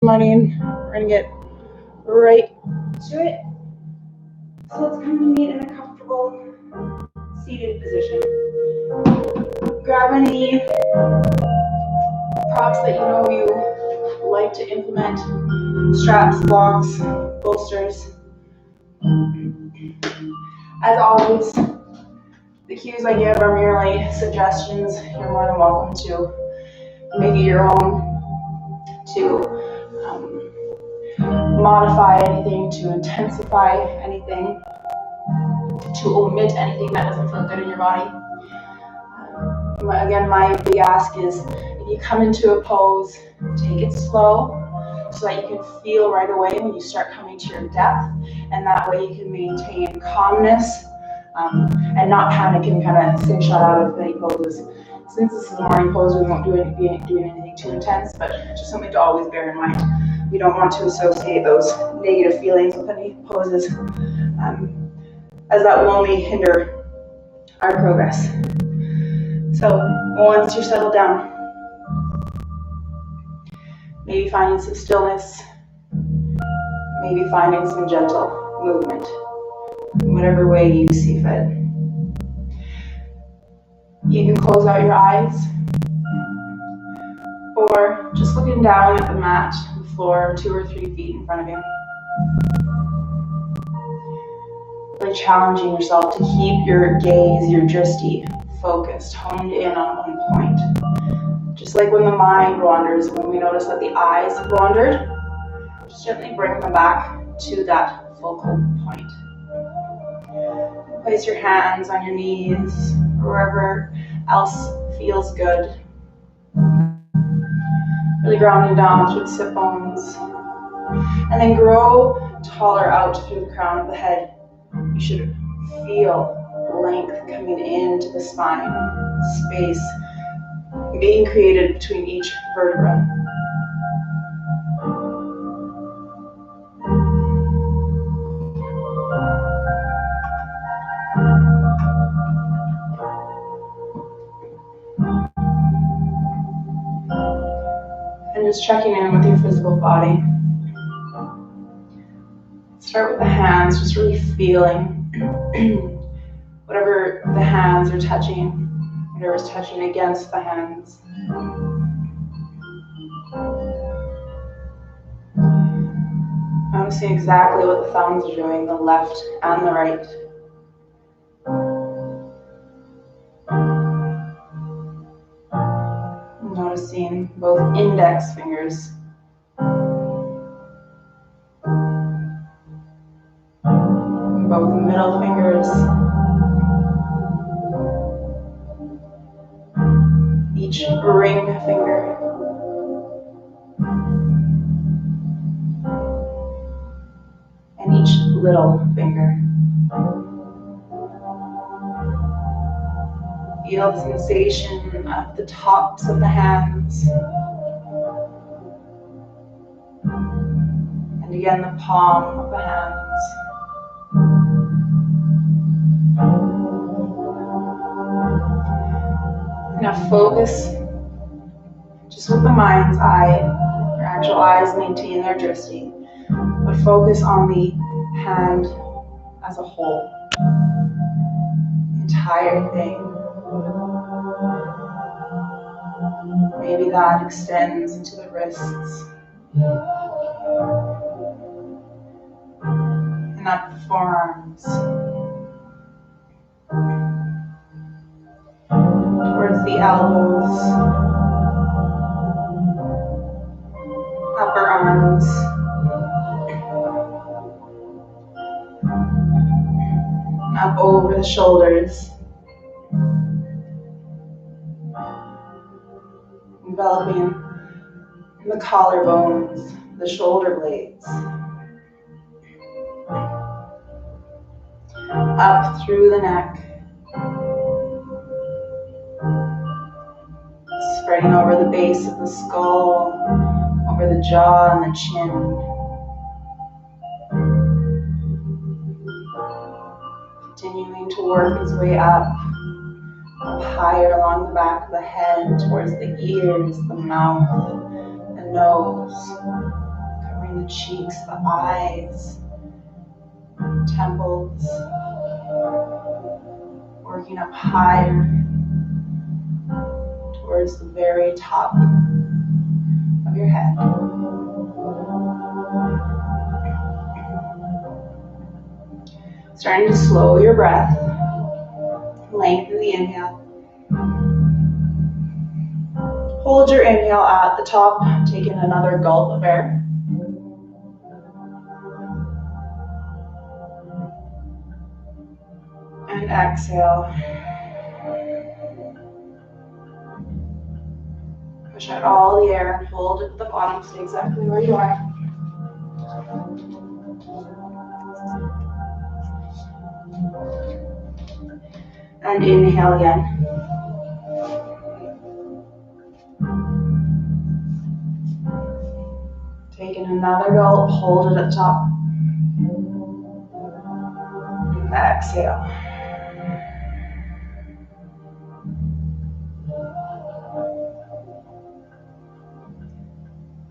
Morning. We're gonna get right to it. So let's come and meet in a comfortable seated position. Grab any props that you know you like to implement. Straps, blocks, bolsters. As always, the cues I give are merely suggestions. You're more than welcome to make it your own, to modify anything, to intensify anything, to omit anything that doesn't feel good in your body. Again, my big ask is if you come into a pose, take it slow so that you can feel right away when you start coming to your depth, and that way you can maintain calmness and not panic and kind of stay shut out of any poses. Since this is a morning pose, we won't be doing anything too intense, but just something to always bear in mind. We don't want to associate those negative feelings with any poses, as that will only hinder our progress. So once you're settled down, maybe finding some stillness, maybe finding some gentle movement, in whatever way you see fit. You can close out your eyes, or just looking down at the mat, the floor, 2 or 3 feet in front of you. Really challenging yourself to keep your gaze, your drishti, focused, honed in on one point. Just like when the mind wanders, when we notice that the eyes have wandered, just gently bring them back to that focal point. Place your hands on your knees, or wherever else feels good. Really grounding down through the sit bones. And then grow taller out through the crown of the head. You should feel length coming into the spine, space being created between each vertebra. And just checking in with your physical body. Start with the hands, just really feeling whatever the hands are touching, whatever's touching against the hands. Noticing exactly what the thumbs are doing, the left and the right. Noticing both index fingers, both middle fingers, each ring finger, and each little finger. Feel the sensation of the tops of the hands. And again, the palm of the hands. Now focus just with the mind's eye. Your actual eyes maintain their drishti, but focus on the hand as a whole. The entire thing. Maybe that extends into the wrists and up the forearms, towards the elbows, upper arms, up over the shoulders, enveloping the collarbones, the shoulder blades, up through the neck, spreading over the base of the skull, over the jaw and the chin. Continuing to work its way up higher along the back of the head, towards the ears, the mouth, the nose. Exploring the cheeks, the eyes, temples, working up higher towards the very top of your head. Starting to slow your breath, lengthen the inhale. Hold your inhale at the top, taking another gulp of air. And exhale. Push out all the air and hold it at the bottom, stay exactly where you are. And inhale again. Taking another gulp, hold it at the top. And exhale.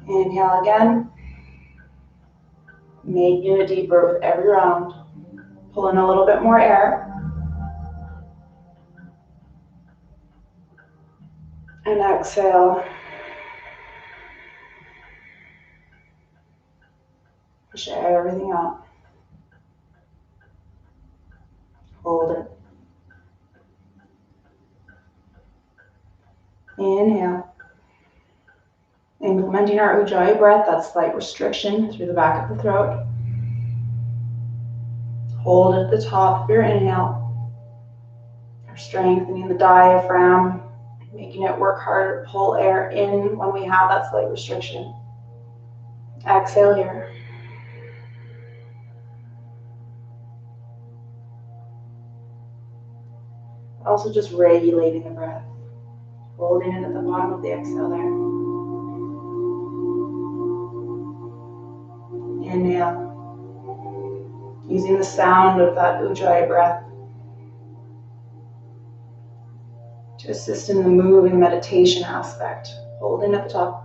Inhale again. Making it deeper with every round. Pull in a little bit more air. And exhale. Push everything out. Hold it. Inhale. Implementing our Ujjayi breath, that slight restriction through the back of the throat. Hold at the top of your inhale. We're strengthening the diaphragm, making it work harder to pull air in when we have that slight restriction. Exhale here. Also just regulating the breath. Holding it at the bottom of the exhale there. Inhale. Using the sound of that Ujjayi breath to assist in the moving meditation aspect. Holding at the top.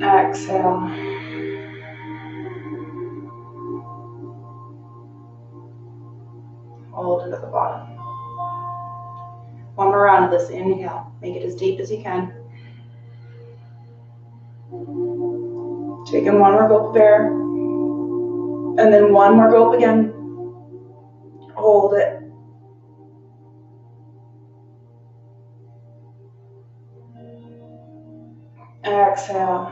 Exhale. Hold it at the bottom. One more round of this. Inhale. Make it as deep as you can. Taking one more gulp of air. And then one more gulp again. Hold it. Exhale.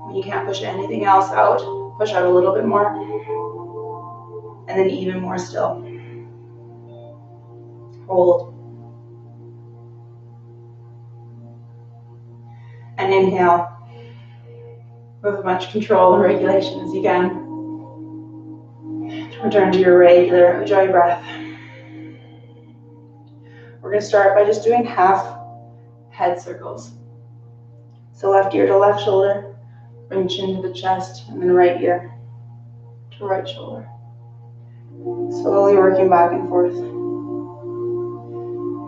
When you can't push anything else out, push out a little bit more. And then even more still. Hold. And inhale with as much control and regulation as you can. Return to your regular Ujjayi breath. We're going to start by just doing half head circles. So left ear to left shoulder, bring chin to the chest, and then right ear to right shoulder. Slowly working back and forth.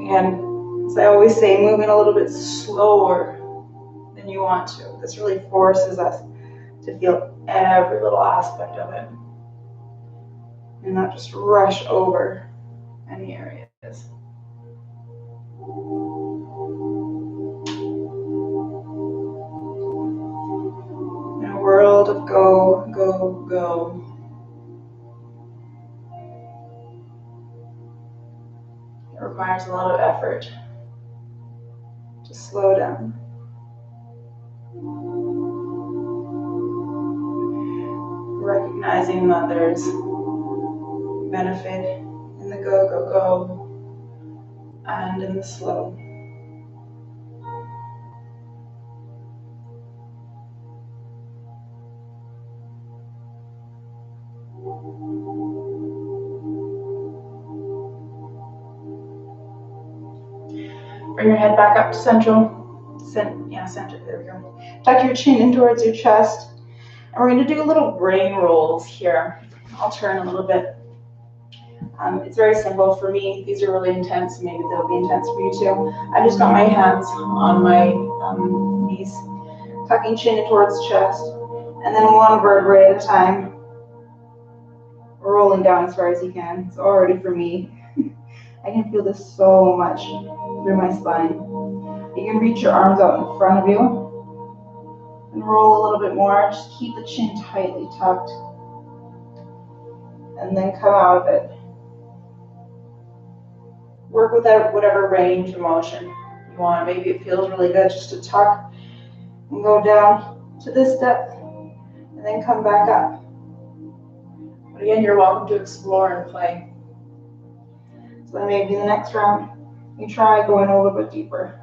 Again, as I always say, moving a little bit slower than you want to. This really forces us to feel every little aspect of it and not just rush over any areas. In a world of go, go, go, it requires a lot of effort to slow down. Recognizing that there's benefit in the go, go, go and in the slow. Bring your head back up to central. Center, there we go. Tuck your chin in towards your chest. And we're going to do little brain rolls here. I'll turn a little bit. It's very simple for me. These are really intense. Maybe they'll be intense for you too. I just got my hands on my knees, tucking chin towards chest, and then one vertebrae at a time, rolling down as far as you can. It's already for me. I can feel this so much through my spine. You can reach your arms out in front of you and roll a little bit more. Just keep the chin tightly tucked and then come out of it. Work with whatever range of motion you want. Maybe it feels really good just to tuck and go down to this depth and then come back up. But again, you're welcome to explore and play. So then maybe the next round, you try going a little bit deeper.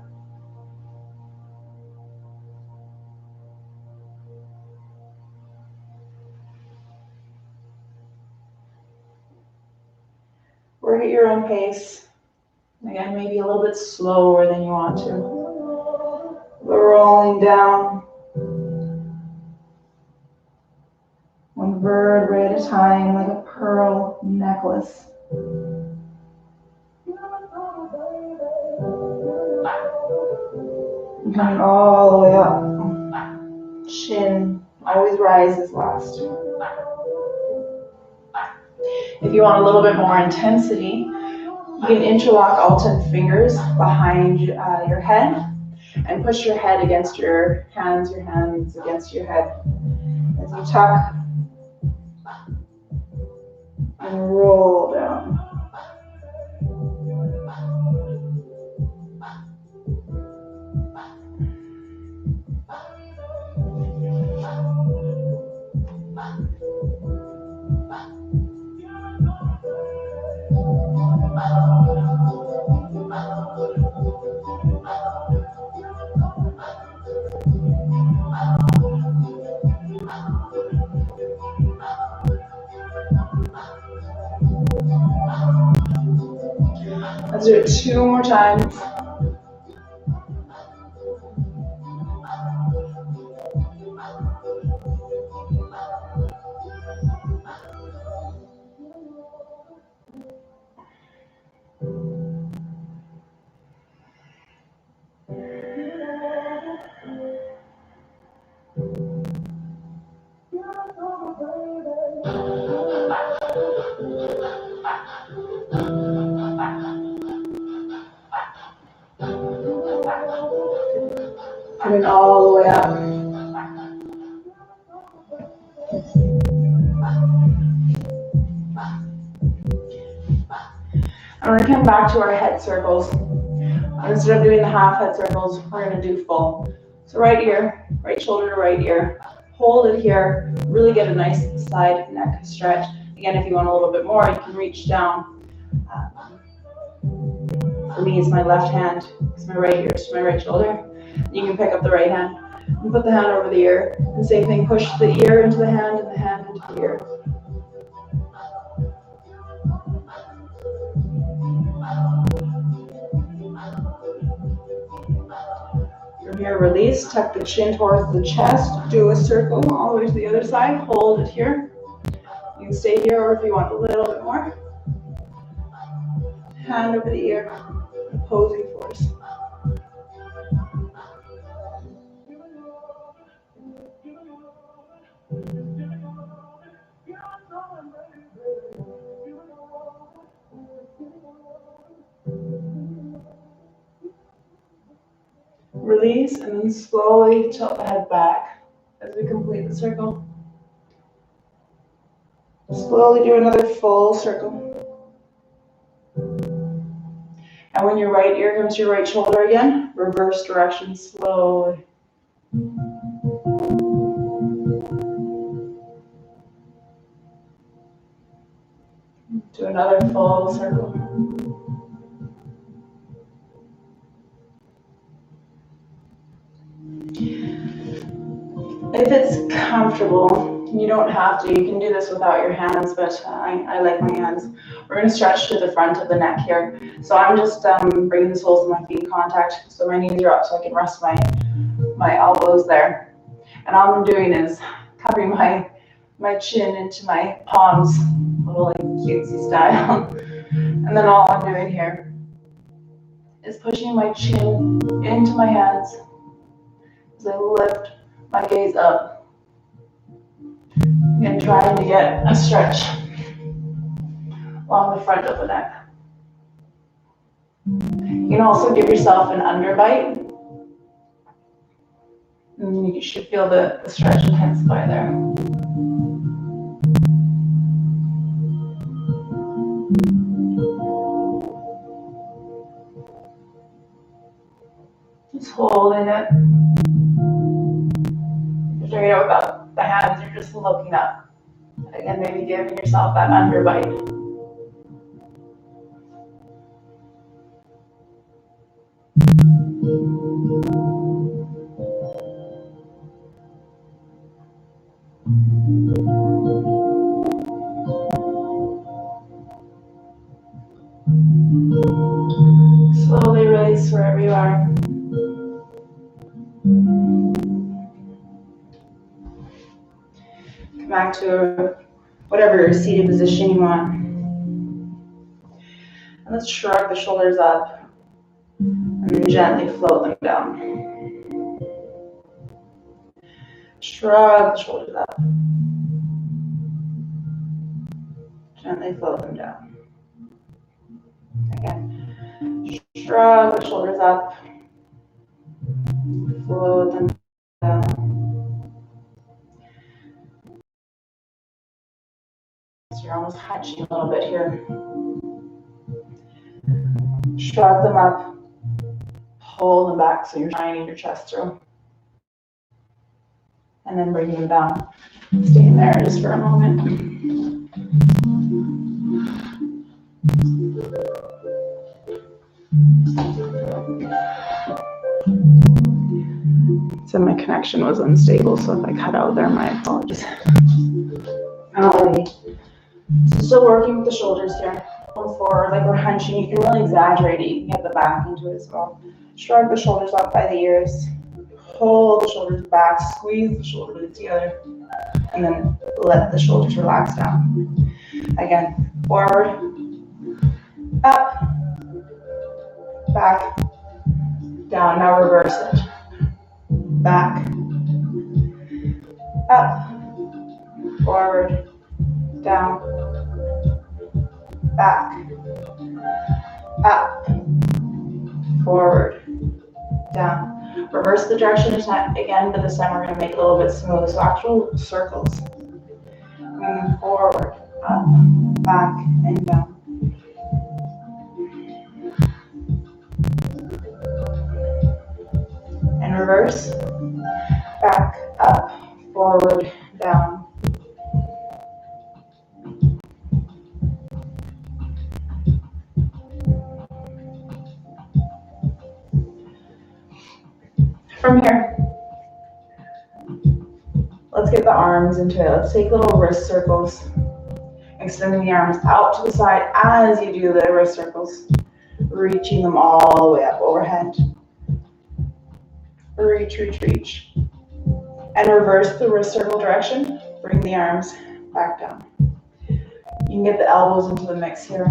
Work at your own pace. Again, maybe a little bit slower than you want to. We're rolling down. One vertebrae at a time, like a pearl necklace. And coming all the way up. Chin always rises last. If you want a little bit more intensity, you can interlock all 10 fingers behind your head and push your head against your hands against your head. As you tuck and roll down. Let's do it 2 more times. Coming all the way up. And we're going to come back to our head circles. Instead of doing the half head circles, we're going to do full. So right ear, right shoulder to right ear. Hold it here. Really get a nice side neck stretch. Again, if you want a little bit more, you can reach down. For me, it's my left hand. It's my right ear, it's my right shoulder. You can pick up the right hand and put the hand over the ear. And same thing, push the ear into the hand and the hand into the ear. From here, release, tuck the chin towards the chest, do a circle all the way to the other side, hold it here. You can stay here, or if you want a little bit more, hand over the ear, opposing force. Release and then slowly tilt the head back as we complete the circle. Slowly do another full circle. And when your right ear comes to your right shoulder again, reverse direction slowly. Do another full circle. If it's comfortable, you don't have to. You can do this without your hands, but I like my hands. We're going to stretch to the front of the neck here. So I'm just bringing the soles of my feet in contact, so my knees are up, so I can rest my elbows there. And all I'm doing is cupping my chin into my palms, a little like cutesy style. And then all I'm doing here is pushing my chin into my hands as I lift my gaze up and trying to get a stretch along the front of the neck. You can also give yourself an underbite, and you should feel the stretch intensify there. Just holding it. Straight out without the hands, you're just looking up. Again, maybe giving yourself that underbite. Slowly release wherever you are. Come back to whatever seated position you want. And let's shrug the shoulders up and then gently float them down. Shrug the shoulders up. Gently float them down. Again. Shrug the shoulders up. Float them down. So you're almost hunching a little bit here. Shrug them up. Pull them back so you're shining your chest through. And then bring them down. Staying there just for a moment. So my connection was unstable, so if I cut out there, my apologies. Still working with the shoulders here. Going forward, like we're hunching. You can really exaggerate it. You can get the back into it as well. Shrug the shoulders up by the ears. Pull the shoulders back. Squeeze the shoulders together. And then let the shoulders relax down. Again, forward, up, back, down. Now reverse it. Back, up, forward, down, back, up, forward, down. Reverse the direction again, but this time we're going to make it a little bit smooth. So actual circles. Moving forward, up, back, and down. And reverse, back, up, forward, down. From here, let's get the arms into it. Let's take little wrist circles, extending the arms out to the side as you do the wrist circles, reaching them all the way up overhead. Reach, reach, reach. And reverse the wrist circle direction. Bring the arms back down. You can get the elbows into the mix here.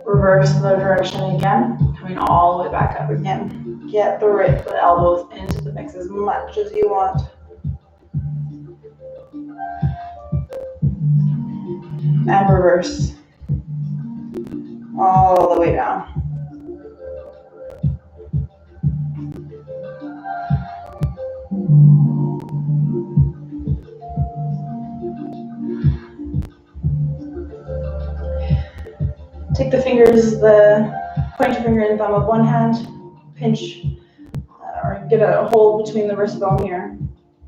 Reverse the direction again, coming all the way back up again. Get the elbows into the mix as much as you want. And reverse all the way down. Take the fingers, the pointer finger and thumb of one hand, pinch or get a hold between the wrist bone here,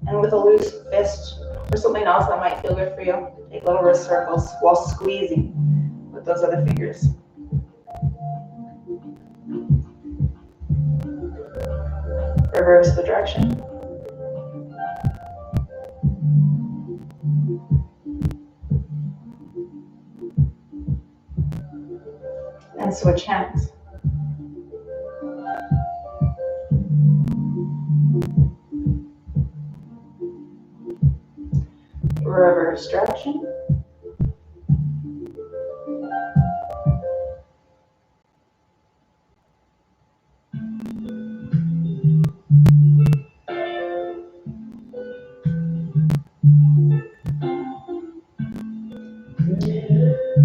and with a loose fist or something else that might feel good for you, take little wrist circles while squeezing with those other fingers. Reverse the direction. And switch hands. reverse direction.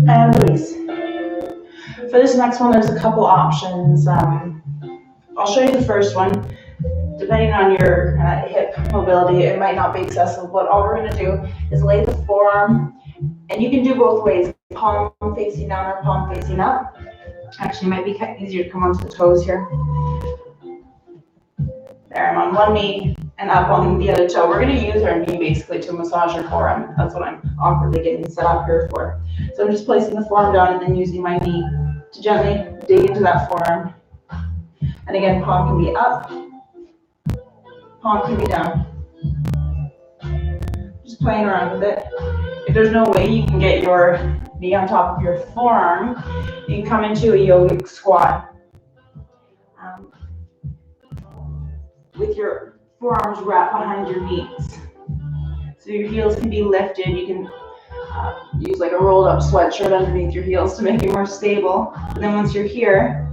And release. For this next one, there's a couple options. I'll show you the first one. Depending on your hip mobility, it might not be accessible, but all we're going to do is lay the forearm, and you can do both ways, palm facing down or palm facing up. Actually, it might be easier to come onto the toes here. There, I'm on one knee and up on the other toe. We're going to use our knee basically to massage our forearm. That's what I'm awkwardly getting set up here for. So I'm just placing the forearm down and then using my knee to gently dig into that forearm. And again, palm can be up, palm can be down. Just playing around with it. If there's no way you can get your knee on top of your forearm, you can come into a yogic squat. With your forearms wrapped behind your knees. So your heels can be lifted. You can use like a rolled up sweatshirt underneath your heels to make it more stable. And then once you're here,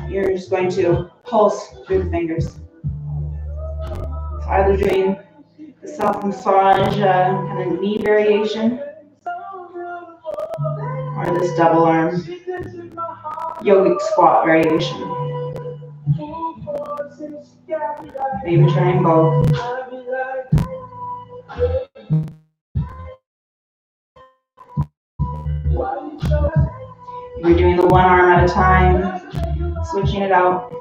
you're just going to pulse through the fingers. So either doing the self-massage kind of knee variation, or this double arm yogic squat variation. Maybe trying both. You're doing the one arm at a time, switching it out.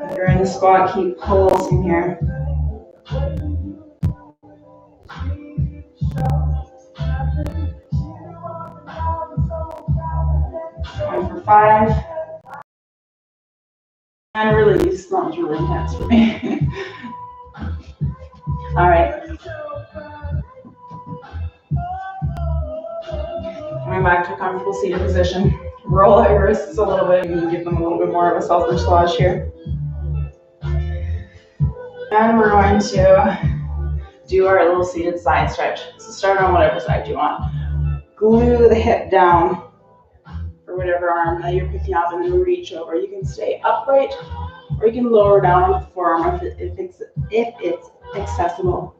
If you're in the squat, keep pulsing here. Going for 5. And release. That was really intense for me. All right. Coming back to a comfortable seated position. Roll out your wrists a little bit and give them a little bit more of a self-massage here. And we're going to do our little seated side stretch. So start on whatever side you want. Glue the hip down for whatever arm that you're picking up and then reach over. You can stay upright or you can lower down with the forearm if it's accessible.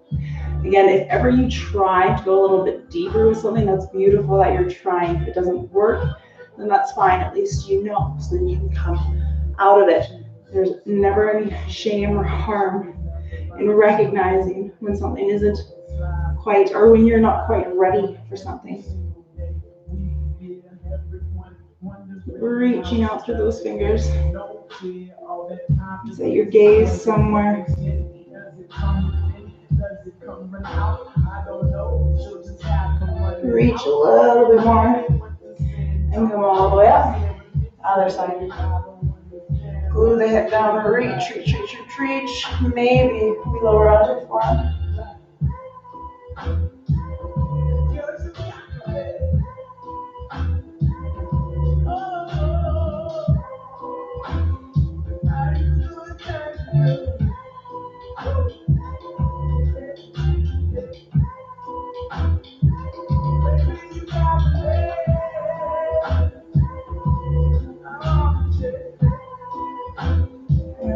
Again, if ever you try to go a little bit deeper with something, that's beautiful that you're trying. If it doesn't work, then that's fine. At least you know, so then you can come out of it. There's never any shame or harm in recognizing when something isn't quite, or when you're not quite ready for something. Reaching out through those fingers. Set your gaze somewhere. Reach a little bit more. And come all the way up. Other side. Glue the hip down and reach, reach, reach, reach, reach. Maybe we lower onto the forearm.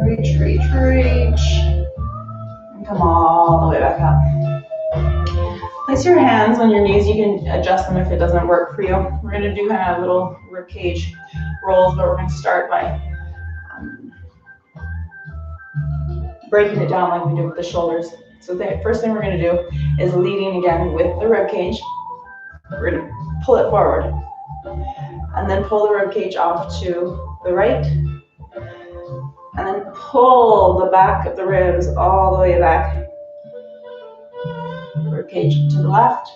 Reach, reach, reach. And come all the way back up. Place your hands on your knees. You can adjust them if it doesn't work for you. We're going to do kind of little rib cage rolls, but we're going to start by breaking it down like we do with the shoulders. So the first thing we're going to do is leading again with the rib cage. We're going to pull it forward and then pull the rib cage off to the right. And then pull the back of the ribs all the way back. Rib cage to the left,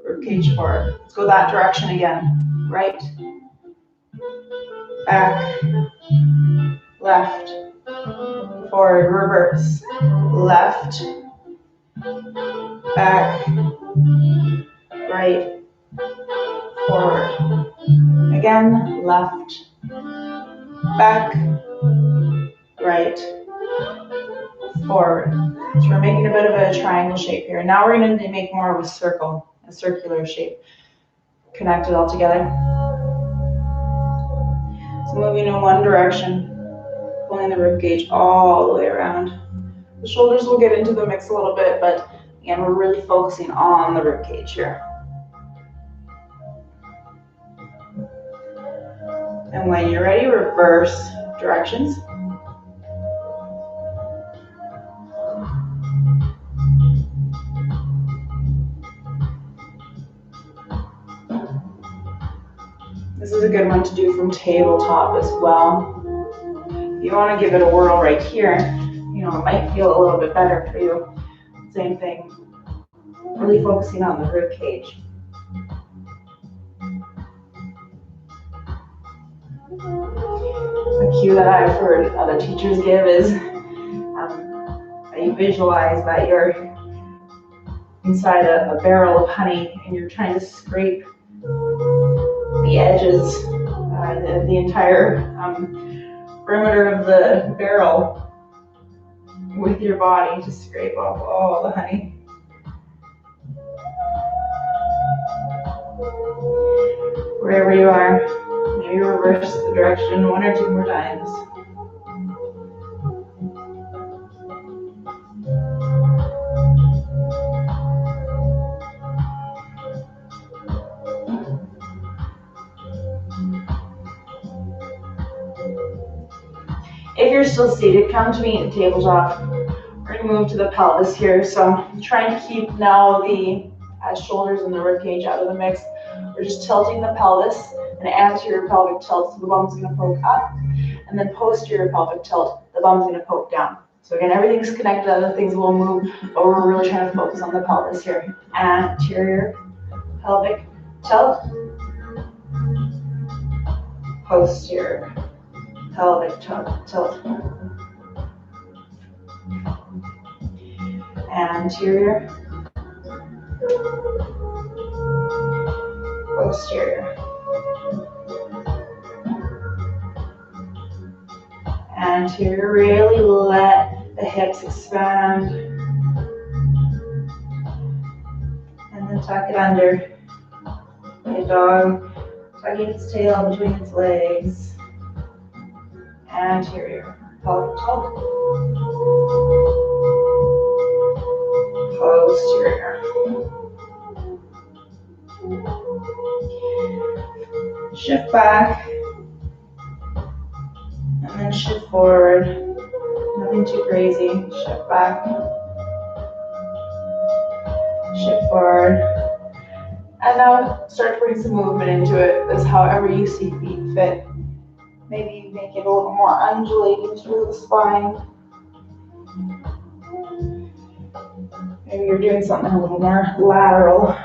rib cage forward. Let's go that direction again. Right, back, left, forward, reverse. Left, back, right, forward. Again, left, back, right, forward. So we're making a bit of a triangle shape here. Now we're going to make more of a circle, a circular shape. Connect it all together. So moving in one direction, pulling the rib cage all the way around. The shoulders will get into the mix a little bit, but again, we're really focusing on the rib cage here. And when you're ready, reverse directions. This is a good one to do from tabletop as well. If you want to give it a whirl right here, it might feel a little bit better for you. Same thing, really focusing on the rib cage. A cue that I've heard other teachers give is that you visualize that you're inside a barrel of honey and you're trying to scrape the edges, the entire perimeter of the barrel with your body to scrape off all the honey. Wherever you are, maybe reverse the direction 1 or 2 more times. If you're still seated, come to me at tabletop. We're going to move to the pelvis here. So trying to keep now the shoulders and the rib cage out of the mix. We're just tilting the pelvis, an anterior pelvic tilt, so the bum's going to poke up, and then posterior pelvic tilt, the bum's going to poke down. So again, everything's connected, other things will move, but we're really trying to focus on the pelvis here. Anterior pelvic tilt, posterior pelvic tilt. Anterior, posterior. Anterior, really let the hips expand. And then tuck it under. Like a dog tucking its tail between its legs. Anterior, pelvic tilt. Posterior. Shift back. And then shift forward. Nothing too crazy. Shift back. Shift forward. And now start putting some movement into it. That's however you see feet fit. Maybe make it a little more undulating through the spine. Maybe you're doing something a little more lateral.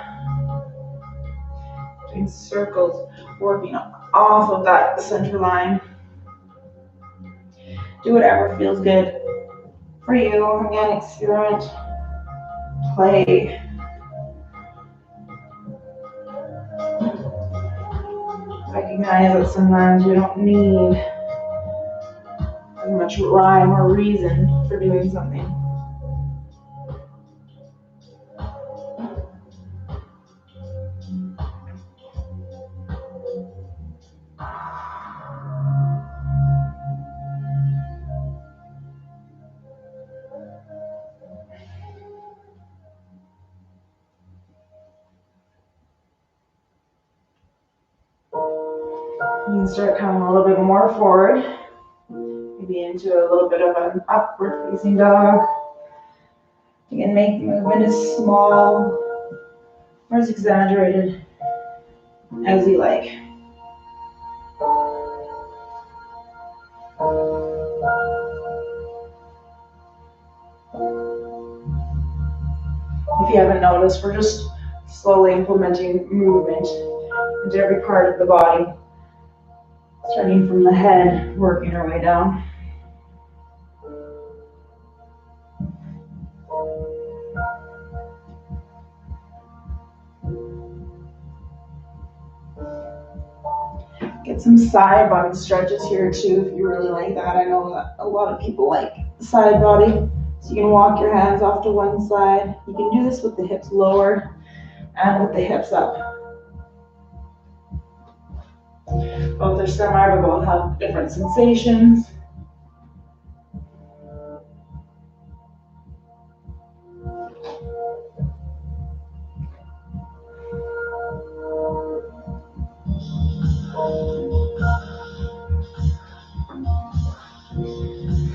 Doing circles, working off of that center line. Do whatever feels good for you. Again, experiment, play. Recognize that sometimes we don't need as much rhyme or reason for doing something. You can start coming a little bit more forward, maybe into a little bit of an upward facing dog. You can make the movement as small or as exaggerated as you like. If you haven't noticed, we're just slowly implementing movement into every part of the body. Starting from the head, working our way down. Get some side body stretches here too if you really like that. I know that a lot of people like side body. So you can walk your hands off to one side. You can do this with the hips lower and with the hips up. Both are semi, but both have different sensations.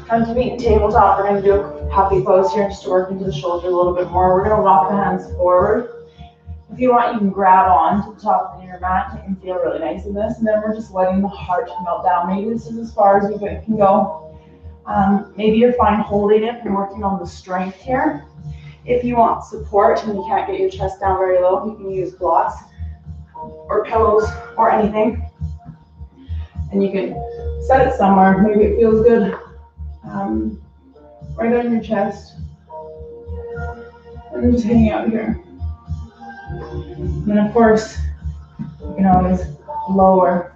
Come to meet tabletop. We're going to do a happy pose here just to work into the shoulder a little bit more. We're going to walk the hands forward. If you want, you can grab on to the top of your mat. You can feel really nice in this. And then we're just letting the heart melt down. Maybe this is as far as you can go. Maybe you're fine holding it and working on the strength here. If you want support and you can't get your chest down very low, you can use blocks or pillows or anything. And you can set it somewhere. Maybe it feels good right on your chest. And just hanging out here. And then of course, you can always lower.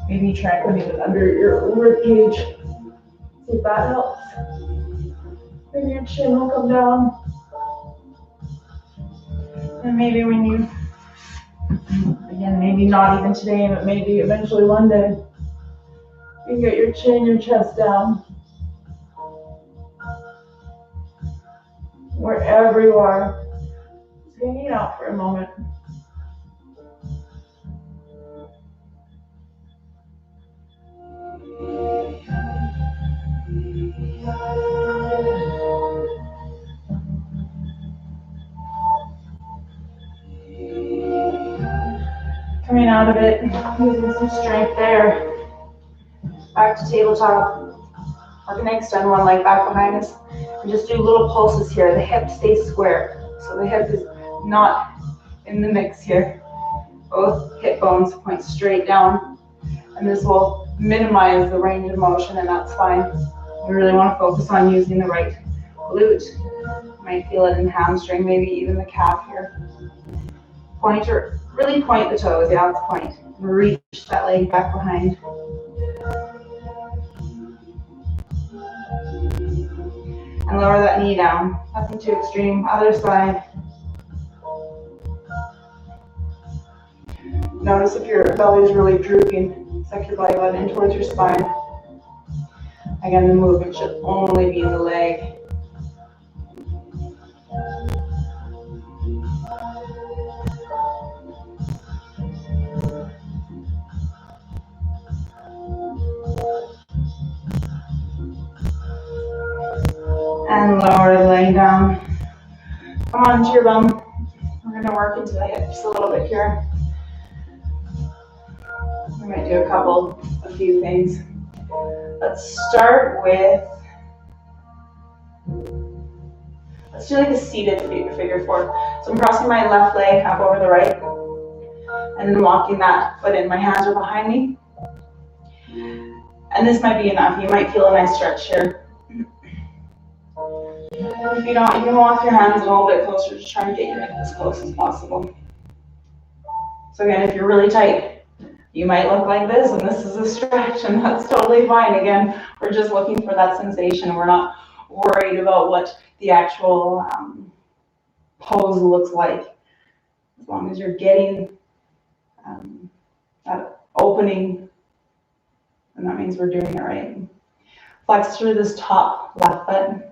Maybe try putting it under your rib cage. See if that helps. Maybe your chin will come down. And maybe when you, again, maybe not even today, but maybe eventually one day, you can get your chin, your chest down. Wherever you are, just hanging out for a moment. Coming out of it, using some strength there. Back to tabletop. We're going to extend one leg back behind us and just do little pulses here. The hip stays square, so the hip is not in the mix here. Both hip bones point straight down, and this will minimize the range of motion, and that's fine. We really want to focus on using the right glute. You might feel it in the hamstring, maybe even the calf here. Pointer, really point the toes, yeah, that's the point. Reach that leg back behind. And lower that knee down. Nothing too extreme. Other side. Notice if your belly is really drooping. Suck your belly button in towards your spine. Again, the movement should only be in the leg. And lower the leg down. Come on to your bum. We're going to work into the hips a little bit here. We might do a few things. Let's start with, let's do like a seated figure four. So I'm crossing my left leg up over the right, and then walking that foot in. My hands are behind me. And this might be enough. You might feel a nice stretch here. If you don't, you can walk your hands a little bit closer to try and get your hip as close as possible. So again, if you're really tight, you might look like this, and this is a stretch, and that's totally fine. Again, we're just looking for that sensation. We're not worried about what the actual pose looks like. As long as you're getting that opening, and that means we're doing it right. Flex through this top left foot.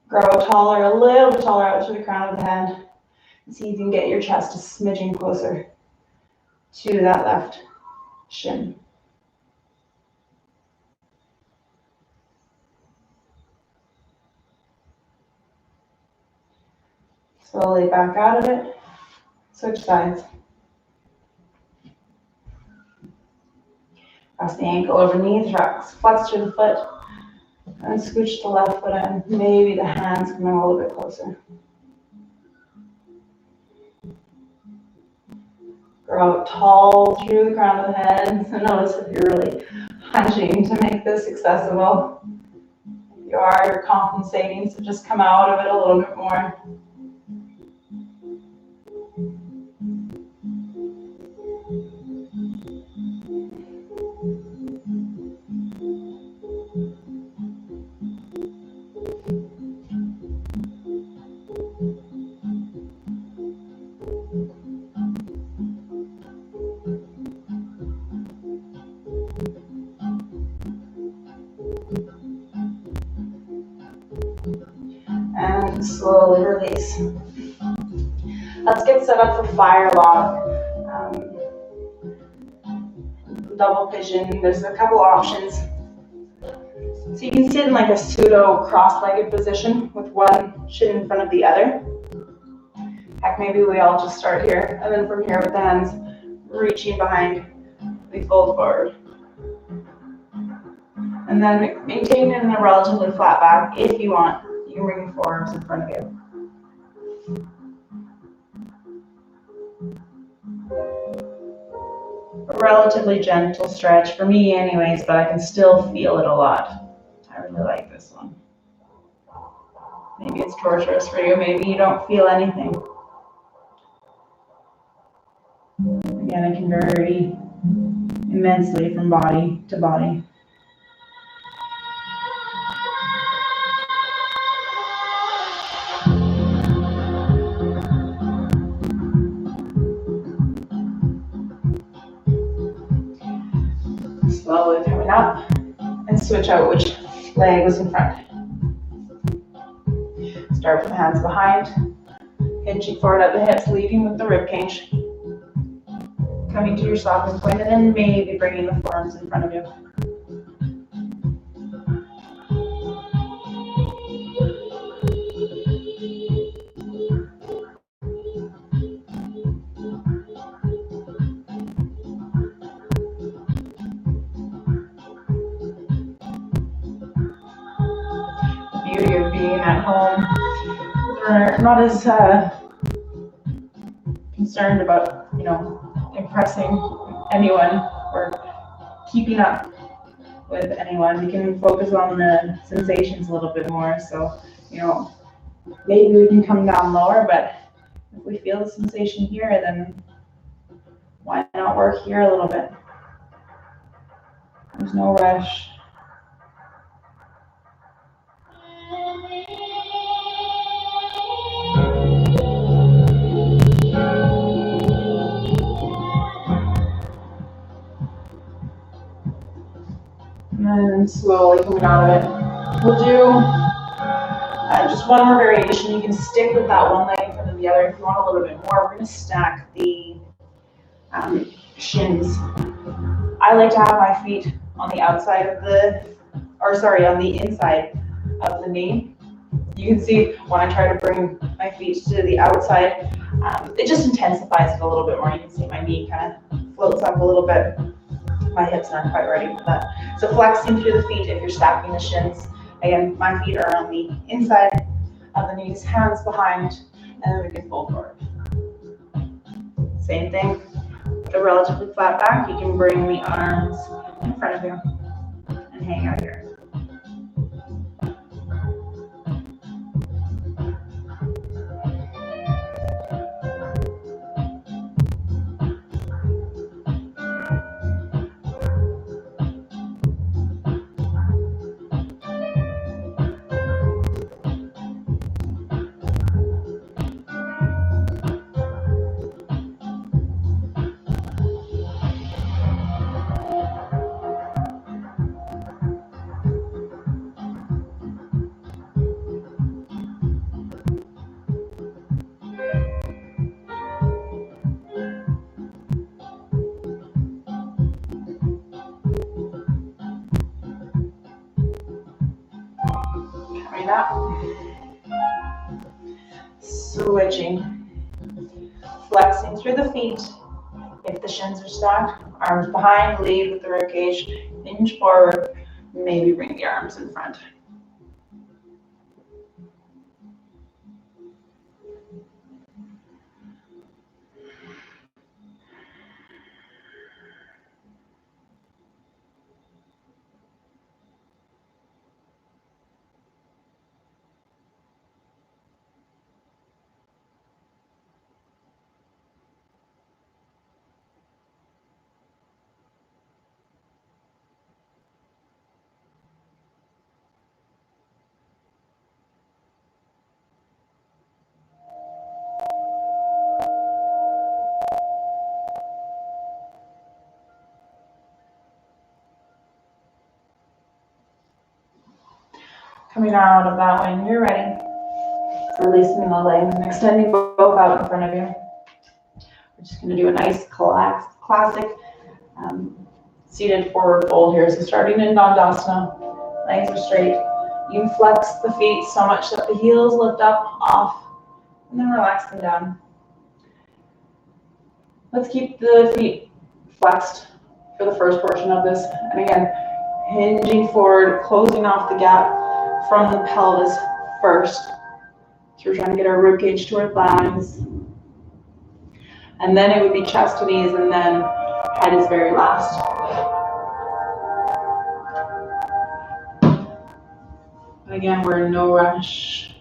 Grow taller, a little bit taller out to the crown of the head. And see if you can get your chest a smidgen closer to that left shin. Slowly back out of it. Switch sides. Cross the ankle over knee, flex through the foot, and scooch the left foot in. Maybe the hands come in a little bit closer. Grow out tall through the crown of the head. So notice if you're really hunching to make this accessible. If you are, you're compensating, so just come out of it a little bit more. And slowly release. Let's get set up for fire log. Double pigeon, there's a couple options. So you can sit in like a pseudo cross-legged position with one shin in front of the other. Heck, maybe we all just start here, and then from here with the hands reaching behind, we fold forward. And then maintain it in a relatively flat back. If you want, you can bring your forearms in front of you. A relatively gentle stretch for me anyways, but I can still feel it a lot. I really like this one. Maybe it's torturous for you, maybe you don't feel anything. Again, it can vary immensely from body to body. Slowly coming up and switch out which leg was in front. Start with the hands behind, hinging forward at the hips, leading with the rib cage. Coming to your soft point and then maybe bringing the forearms in front of you. The beauty of being at home, we're not as concerned about, impressing anyone or keeping up with anyone. We can focus on the sensations a little bit more. So, maybe we can come down lower, but if we feel the sensation here, then why not work here a little bit? There's no rush. And then slowly coming out of it. We'll do just one more variation. You can stick with that one leg in front of the other if you want a little bit more. We're going to stack the shins. I like to have my feet on the outside of on the inside of the knee. You can see when I try to bring my feet to the outside, it just intensifies it a little bit more. You can see my knee kind of floats up a little bit. My hips aren't quite ready for that. So flexing through the feet if you're stacking the shins. Again, my feet are on the inside of the knees, hands behind, and then we can fold forward. Same thing, with a relatively flat back, you can bring the arms in front of you and hang out here. Coming up, switching, flexing through the feet. If the shins are stacked, arms behind, lead with the rib cage, hinge forward, maybe bring the arms in front. Coming out of that when you're ready. Releasing the legs and extending both out in front of you. We're just going to do a nice classic seated forward fold here. So starting in Dandasana, legs are straight. You can flex the feet so much that the heels lift up, off, and then relax them down. Let's keep the feet flexed for the first portion of this. And again, hinging forward, closing off the gap from the pelvis first. So we're trying to get our rib cage to our thighs. And then it would be chest to knees, and then head is very last. Again, we're in no rush.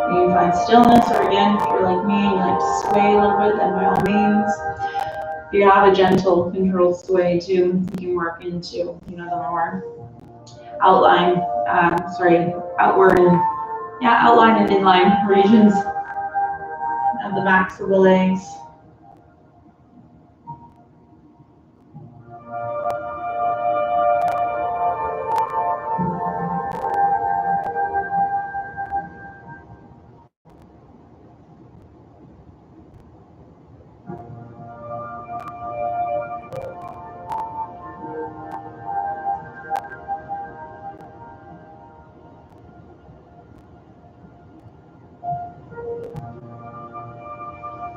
You can find stillness, or again, if you're like me and you like to sway a little bit, then by all means. If you have a gentle, controlled sway too, you can work into, the more outline and inline regions of the backs of the legs.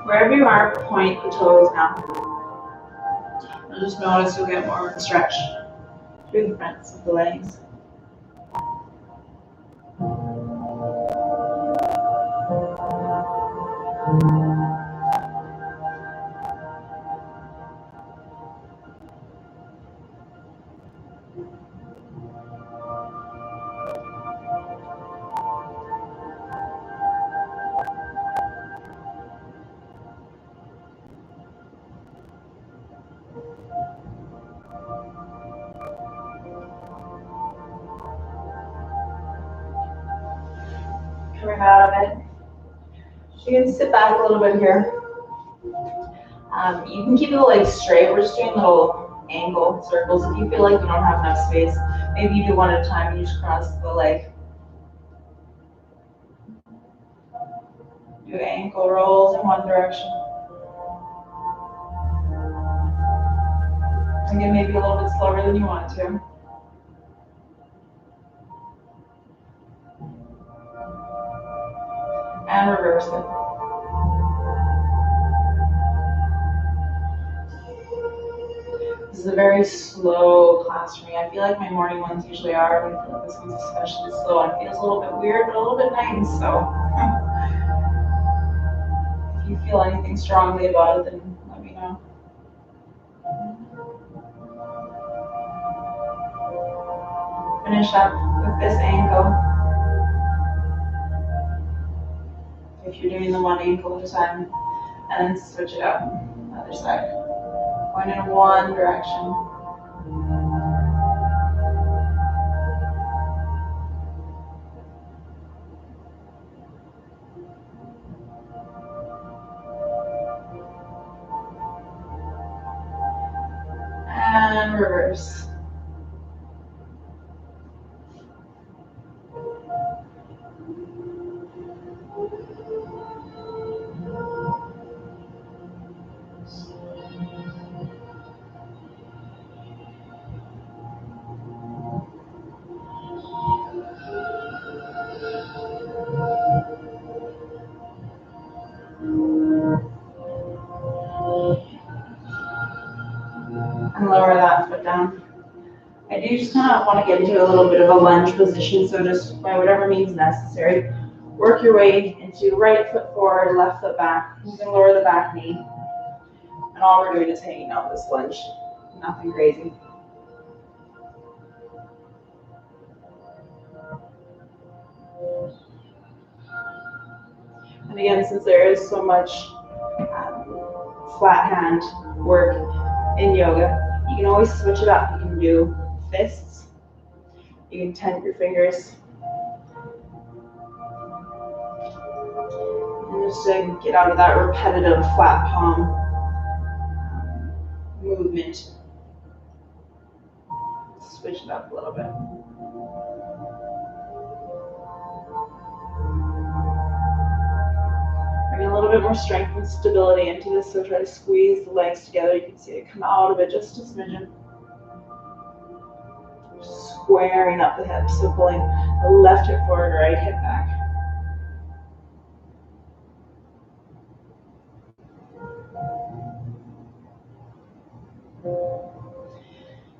Wherever you are, point the toes now. You'll just notice you'll get more of a stretch through the fronts of the legs. Coming out of it. You can sit back a little bit here. You can keep the legs straight. We're just doing little angle circles. If you feel like you don't have enough space, maybe you do one at a time. You just cross the leg. Do ankle rolls in one direction. Again, maybe a little bit slower than you want to. And reverse it. This is a very slow class for me. I feel like my morning ones usually are, but I feel like this one's especially slow. It feels a little bit weird, but a little bit nice. So if you feel anything strongly about it, then let me know. Finish up with this ankle. If you're doing the one ankle at a time, and then switch it up, other side. Going in one direction. And reverse. And lower that foot down. I do just kind of want to get into a little bit of a lunge position, so just by whatever means necessary, work your way into right foot forward, left foot back. You can lower the back knee. And all we're doing is hanging out this lunge. Nothing crazy. And again, since there is so much flat hand work in yoga, you can always switch it up. You can do fists. You can tent your fingers. And just to get out of that repetitive flat palm movement. Switch it up. little bit. Bring a little bit more strength and stability into this, so try to squeeze the legs together. You can see it come out of it just a smidgen. Squaring up the hips, so pulling the left hip forward, right hip back.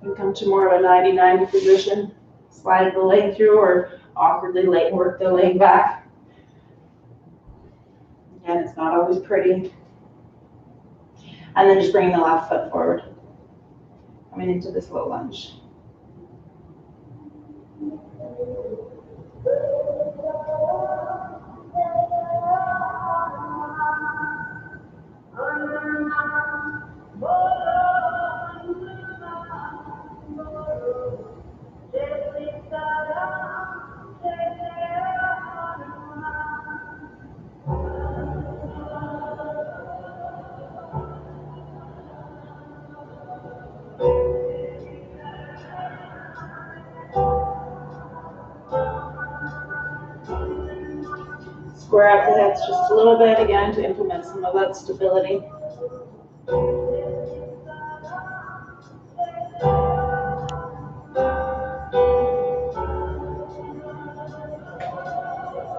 You can come to more of a 90-90 position. Slide the leg through or awkwardly work the leg back. Again, it's not always pretty. And then just bring the left foot forward. Coming into this low lunge. Square up the hips just a little bit again to implement some of that stability.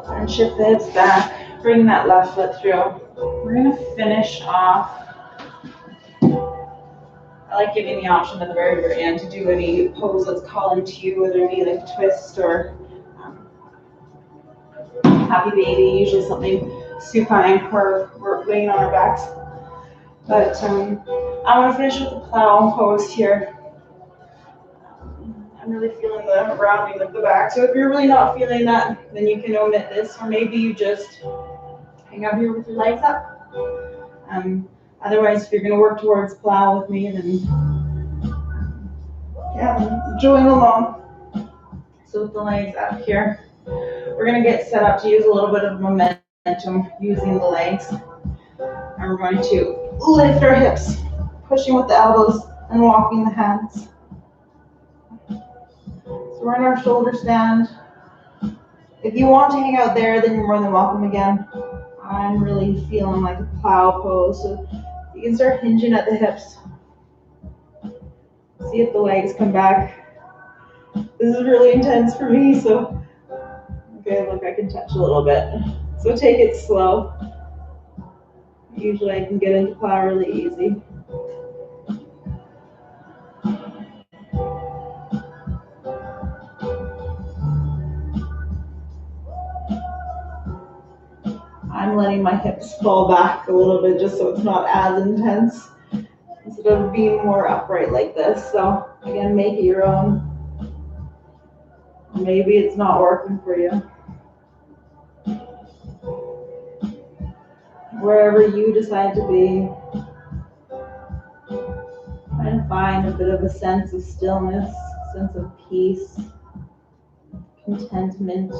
And shift the hips back, bring that left foot through. We're going to finish off. I like giving the option at the very, very end to do any pose that's calling to you, whether it be like a twist or happy baby, usually something supine or we're laying on our backs. But I'm going to finish with the plow pose here. I'm really feeling the rounding of the back. So if you're really not feeling that, then you can omit this, or maybe you just hang out here with your legs up. Otherwise, if you're going to work towards plow with me, then yeah, join along. So with the legs up here, we're going to get set up to use a little bit of momentum using the legs. And we're going to lift our hips, pushing with the elbows and walking the hands. So we're in our shoulder stand. If you want to hang out there, then you're more than welcome again. I'm really feeling like a plow pose, so you can start hinging at the hips. See if the legs come back. This is really intense for me, so okay, look, I can touch a little bit. So take it slow. Usually I can get into plow really easy. I'm letting my hips fall back a little bit just so it's not as intense, instead of being more upright like this. So again, make it your own. Maybe it's not working for you. Wherever you decide to be, try to find a bit of a sense of stillness, sense of peace, contentment.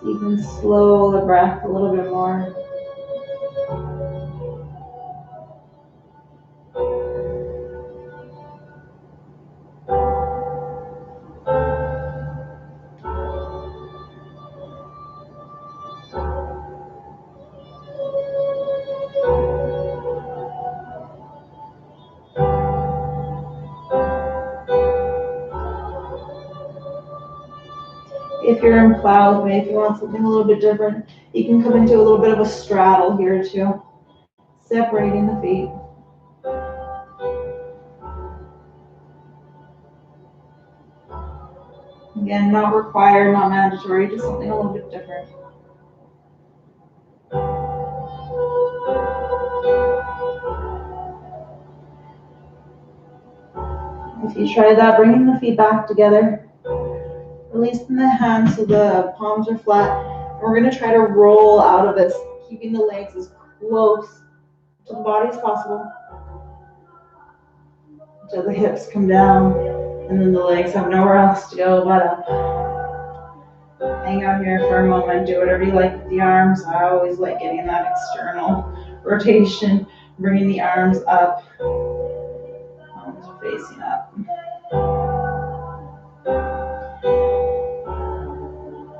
So you can slow the breath a little bit more. If you're in plow with me, if you want something a little bit different, you can come into a little bit of a straddle here too, separating the feet. Again, not required, not mandatory, just something a little bit different. If you try that, bringing the feet back together, releasing the hands so the palms are flat. We're going to try to roll out of this keeping the legs as close to the body as possible until the hips come down, and then the legs have nowhere else to go but up. Hang out here for a moment, do whatever you like with the arms. I always like getting that external rotation, bringing the arms up, palms are facing up.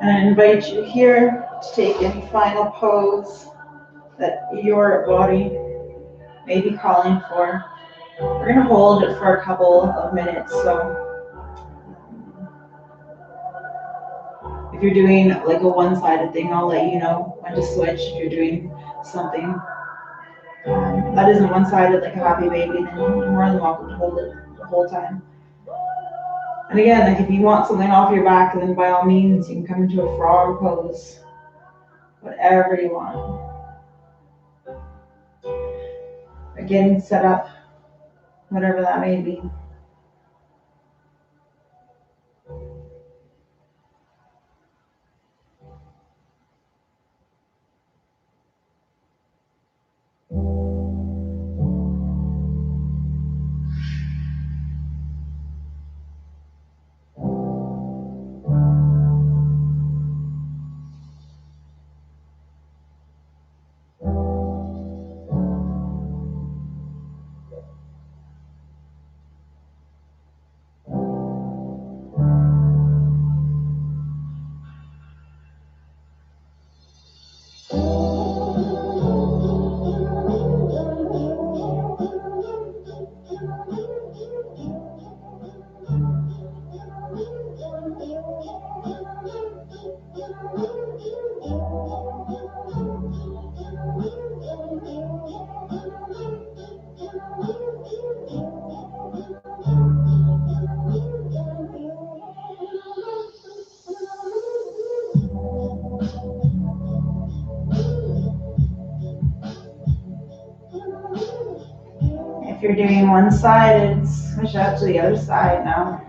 And I invite you here to take any final pose that your body may be calling for. We're going to hold it for a couple of minutes, so if you're doing like a one-sided thing, I'll let you know when to switch. If you're doing something that isn't one-sided, like a happy baby, then you're more than welcome to hold it the whole time. And again, like if you want something off your back, then by all means, you can come into a frog pose, whatever you want. Or getting set up, whatever that may be. If you're doing one-sided, switch out to the other side now.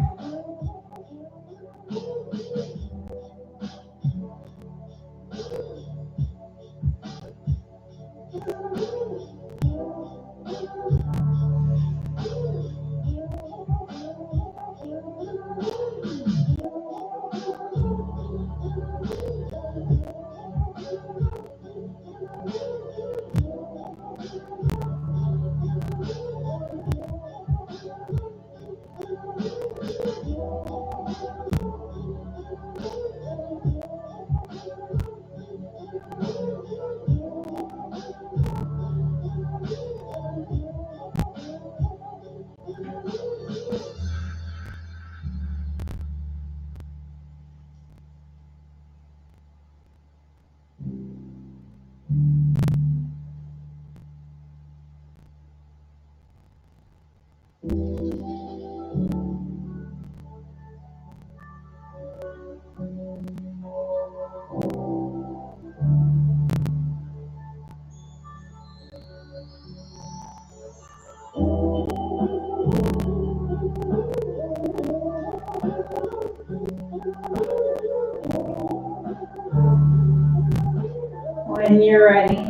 When you're ready,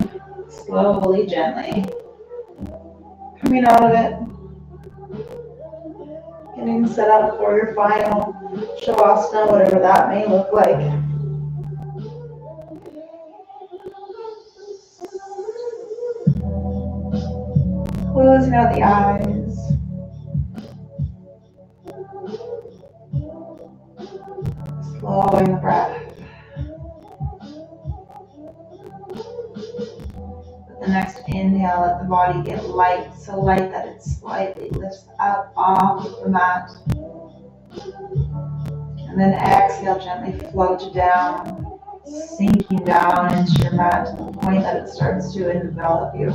slowly, gently, coming out of it, getting set up for your final Shavasana, whatever that may look like. Closing out the eyes. Slowing the breath. The next inhale, let the body get light, so light that it slightly lifts up off of the mat. And then exhale, gently float down, sinking down into your mat to the point that it starts to envelop you.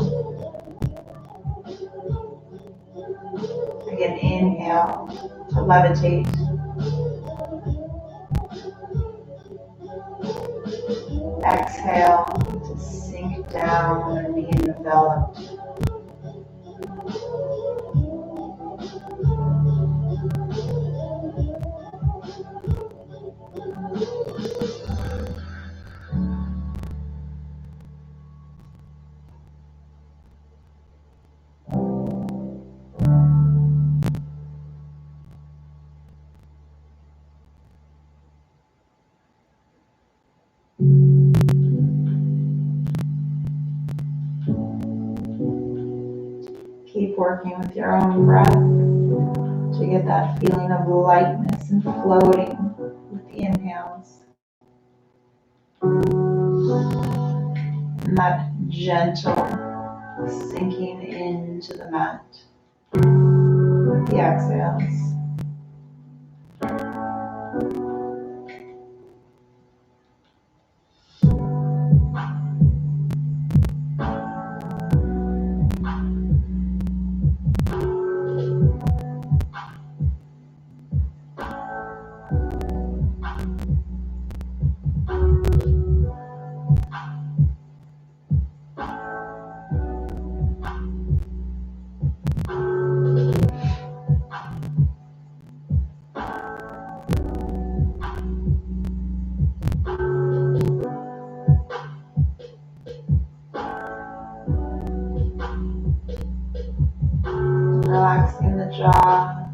Again, inhale to levitate. Exhale to sink down and be enveloped. Keep working with your own breath to get that feeling of lightness and floating with the inhales. And that gentle sinking into the mat with the exhales. Relaxing the jaw,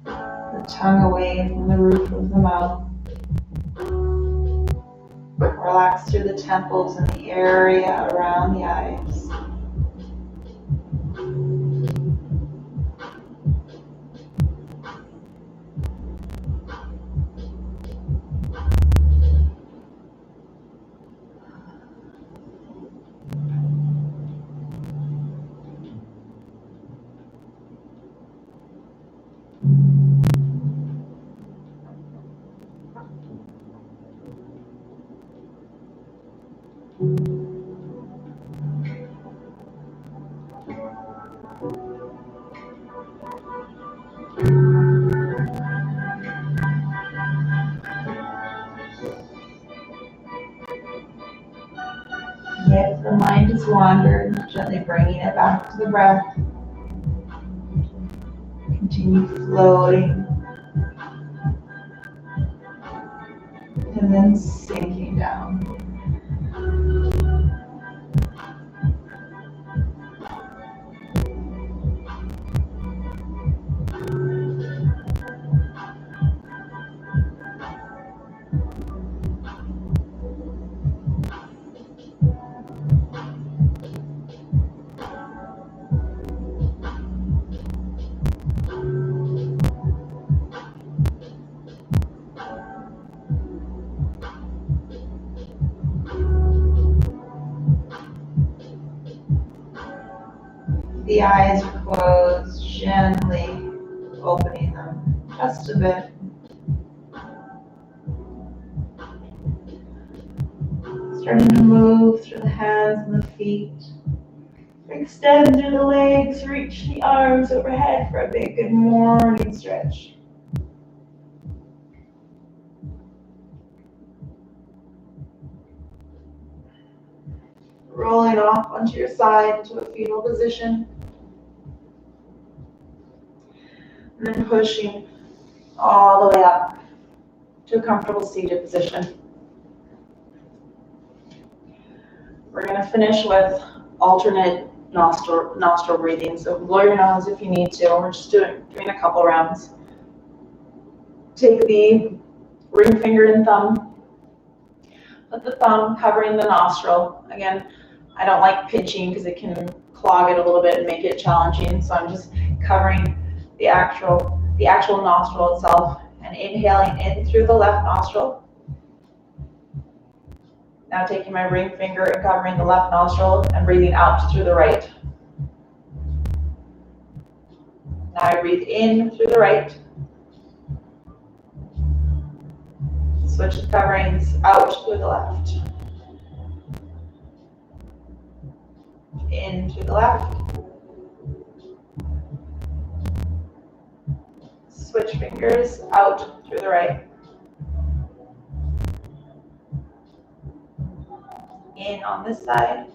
the tongue away from the roof of the mouth. Relax through the temples and the area around the eyes. If the mind has wandered, gently bringing it back to the breath. Continue floating and then sinking down. The eyes are closed, gently opening them just a bit. Starting to move through the hands and the feet. Extend through the legs, reach the arms overhead for a big good morning stretch. Rolling off onto your side into a fetal position. And then pushing all the way up to a comfortable seated position. We're going to finish with alternate nostril breathing. So blow your nose if you need to. We're just doing a couple rounds. Take the ring finger and thumb. Put the thumb covering the nostril. Again, I don't like pinching because it can clog it a little bit and make it challenging. So I'm just covering the actual nostril itself and inhaling in through the left nostril. Now taking my ring finger and covering the left nostril and breathing out through the right. Now I breathe in through the right. Switch the coverings out through the left. In through the left. Switch fingers out through the right. In on this side.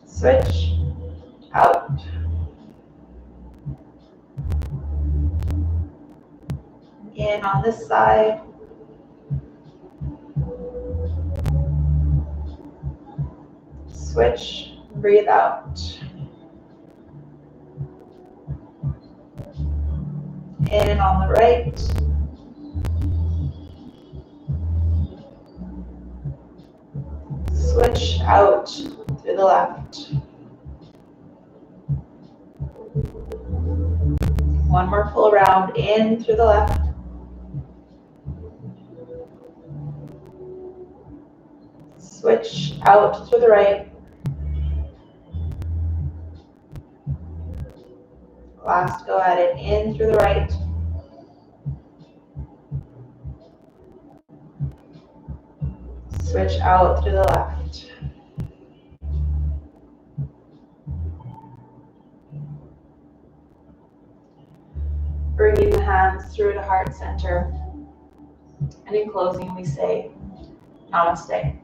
Switch out. In on this side. Switch, breathe out. In on the right. Switch out through the left. One more full round, in through the left. Switch out through the right. Last go at it, in through the right. Switch out through the left. Bringing the hands through to heart center. And in closing, we say, Namaste.